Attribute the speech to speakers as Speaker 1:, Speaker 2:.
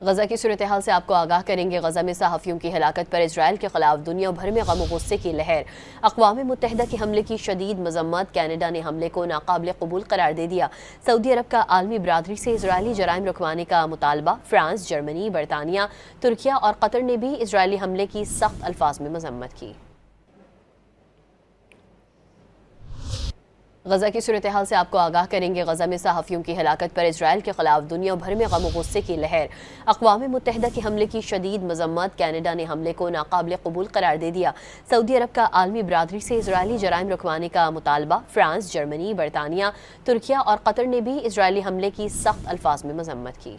Speaker 1: غزہ کی صورتحال سے آپ کو آگاہ کریں گے۔ غزہ میں صحافیوں کی ہلاکت پر اسرائیل کے خلاف دنیا بھر میں غم و غصے کی لہر۔ اقوام متحدہ کے حملے کی شدید مذمت۔ کینیڈا نے حملے کو ناقابل قبول قرار دے دیا۔ سعودی عرب کا عالمی برادری سے اسرائیلی جرائم رکوانے کا مطالبہ۔ فرانس، جرمنی، برطانیہ، ترکیہ اور قطر نے بھی اسرائیلی حملے کی سخت الفاظ میں مذمت کی۔ غزہ کی صورتحال سے آپ کو آگاہ کریں گے۔ غزہ میں صحافیوں کی ہلاکت پر اسرائیل کے خلاف دنیا بھر میں غم و غصے کی لہر۔ اقوام متحدہ کے حملے کی شدید مذمت۔ کینیڈا نے حملے کو ناقابل قبول قرار دے دیا۔ سعودی عرب کا عالمی برادری سے اسرائیلی جرائم رکوانے کا مطالبہ۔ فرانس، جرمنی، برطانیہ، ترکیہ اور قطر نے بھی اسرائیلی حملے کی سخت الفاظ میں مذمت کی۔